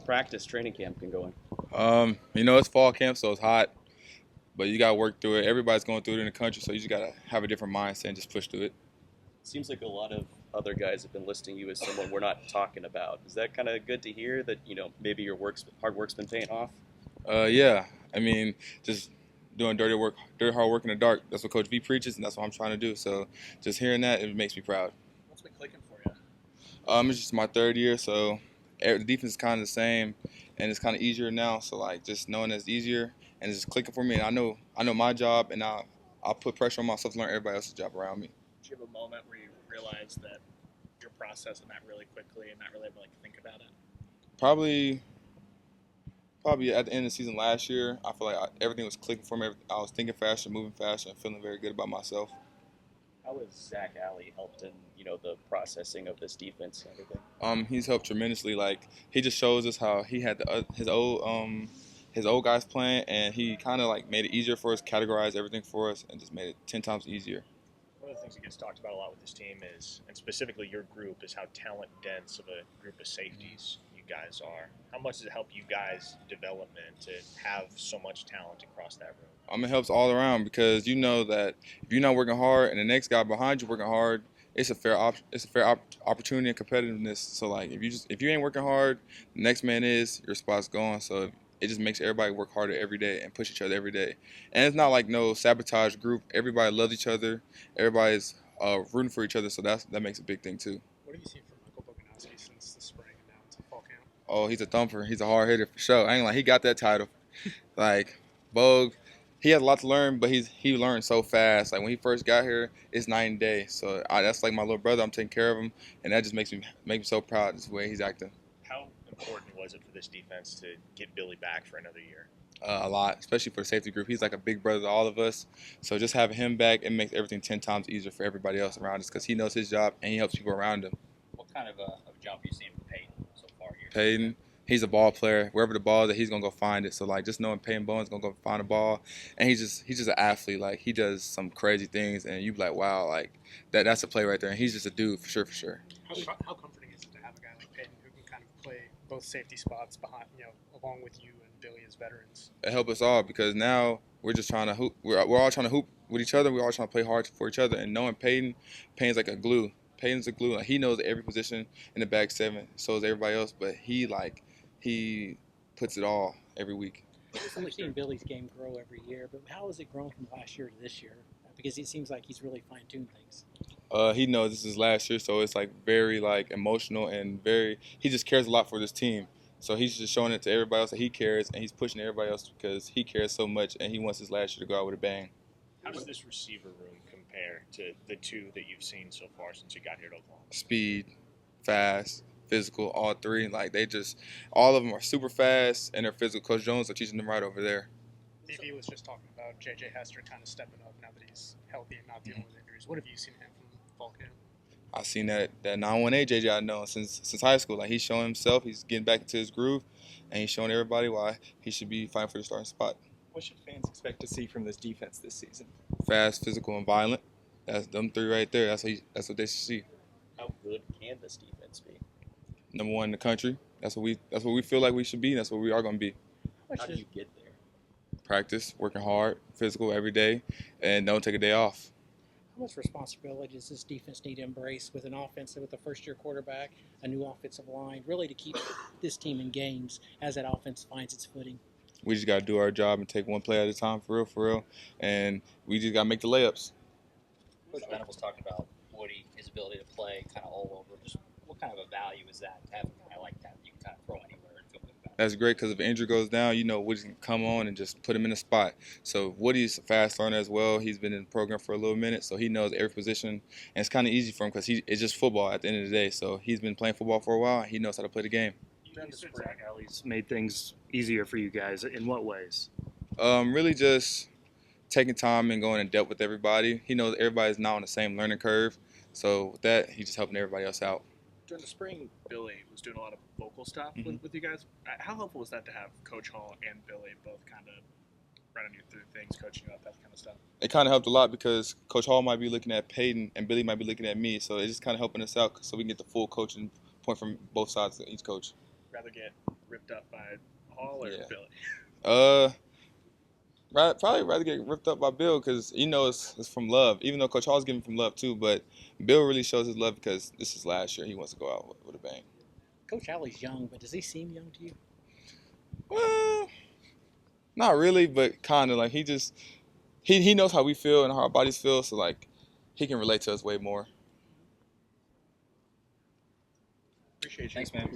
Practice training camp been going? It's fall camp, so it's hot, but you got to work through it. Everybody's going through it in the country, so you just got to have a different mindset and just push through it. Seems like a lot of other guys have been listing you as someone we're not talking about. Is that kind of good to hear that, maybe your hard work's been paying off? Yeah, I mean, just doing dirty hard work in the dark. That's what Coach V preaches, and that's what I'm trying to do. So just hearing that, it makes me proud. What's been clicking for you? It's just my third year, so the defense is kind of the same, and it's kind of easier now. So like just knowing it's easier and it's just clicking for me, and I know my job, and I'll put pressure on myself to learn everybody else's job around me. Did you have a moment where you realized that you're processing that really quickly and not really able to think about it? Probably at the end of the season last year, I feel like everything was clicking for me. I was thinking faster, moving faster, and feeling very good about myself. How has Zach Alley helped in, the processing of this defense and everything? He's helped tremendously. Like he just shows us how he had his old guys playing, and he kind of like made it easier for us, categorized everything for us, and just made it 10 times easier. One of the things that gets talked about a lot with this team is, and specifically your group, is how talent dense of a group of safeties you guys are. How much does it help you guys' development to have so much talent across that room? It helps all around because you know that if you're not working hard and the next guy behind you working hard, it's a fair opportunity and competitiveness. So like if you ain't working hard, the next man is, your spot's gone. So it just makes everybody work harder every day and push each other every day. And it's not like no sabotage group. Everybody loves each other. Everybody's rooting for each other. So that makes a big thing too. What have you seen from Michael Boganowski since the spring and now into fall camp? Oh, he's a thumper. He's a hard hitter for sure. I ain't like he got that title. Like Bogue, he has a lot to learn, but he learned so fast. Like when he first got here, it's night and day. So that's like my little brother. I'm taking care of him, and that just makes me so proud. This way he's acting. How important was it for this defense to get Billy back for another year? A lot, especially for the safety group. He's like a big brother to all of us. So just having him back, it makes everything 10 times easier for everybody else around us because he knows his job and he helps people around him. What kind of a jump you seen from Peyton so far here? Peyton, he's a ball player. Wherever the ball is, he's gonna go find it. So like just knowing Peyton Bowen's gonna go find a ball, and he's just an athlete. Like he does some crazy things, and you be like, wow, like that's a play right there. And he's just a dude for sure. How comforting is it to have a guy like Peyton who can kind of play both safety spots behind, along with you and Billy as veterans? It helps us all because now we're just trying to hoop. We're all trying to hoop with each other. We're all trying to play hard for each other. And knowing Peyton's like a glue. Peyton's a glue. Like, he knows every position in the back seven. So is everybody else. But he puts it all every week. We've seen Billy's game grow every year, but how has it grown from last year to this year? Because it seems like he's really fine-tuned things. He knows this is last year, so it's like very like emotional and he just cares a lot for this team. So he's just showing it to everybody else that he cares, and he's pushing everybody else because he cares so much, and he wants his last year to go out with a bang. How does this receiver room compare to the two that you've seen so far since you got here to Oklahoma? Speed, fast, physical, all three. Like all of them are super fast and they're physical. Coach Jones are teaching them right over there. DB was just talking about J.J. Hester kind of stepping up now that he's healthy and not dealing with injuries. What have you seen him from fall camp? I've seen that 918 JJ I know since high school. Like he's showing himself, he's getting back into his groove, and he's showing everybody why he should be fighting for the starting spot. What should fans expect to see from this defense this season? Fast, physical, and violent. That's them three right there. That's what they should see. How good can this defense be? Number one in the country. That's what we feel like we should be. That's what we are going to be. How do you get there? Practice, working hard, physical every day, and don't take a day off. How much responsibility does this defense need to embrace with with a first-year quarterback, a new offensive line, really to keep this team in games as that offense finds its footing? We just got to do our job and take one play at a time, for real, and we just got to make the layups. Coach Venables talked about Woody, his ability to play kind of all over. Just what kind of a value is that to have a guy like that you can kind of throw anywhere and feel good about it? That's great because if an injury goes down, Woody can come on and just put him in a spot. So Woody's a fast learner as well. He's been in the program for a little minute, so he knows every position. And it's kind of easy for him because it's just football at the end of the day. So he's been playing football for a while, and he knows how to play the game. You said Zach Alley's made things easier for you guys. In what ways? Really just taking time and going in depth with everybody. He knows everybody's not on the same learning curve. So with that, he's just helping everybody else out. During the spring, Billy was doing a lot of vocal stuff with you guys. How helpful was that to have Coach Hall and Billy both kind of running you through things, coaching you up, that kind of stuff? It kind of helped a lot because Coach Hall might be looking at Peyton and Billy might be looking at me. So it's just kind of helping us out so we can get the full coaching point from both sides of each coach. Rather get ripped up by Hall or Yeah. Billy? Probably rather get ripped up by Bill because it's from love. Even though Coach Hall's giving from love too, but Bill really shows his love because this is last year. He wants to go out with a bang. Coach Alley's young, but does he seem young to you? Well, not really, but kind of like he knows how we feel and how our bodies feel, so like he can relate to us way more. Appreciate you. Thanks, man.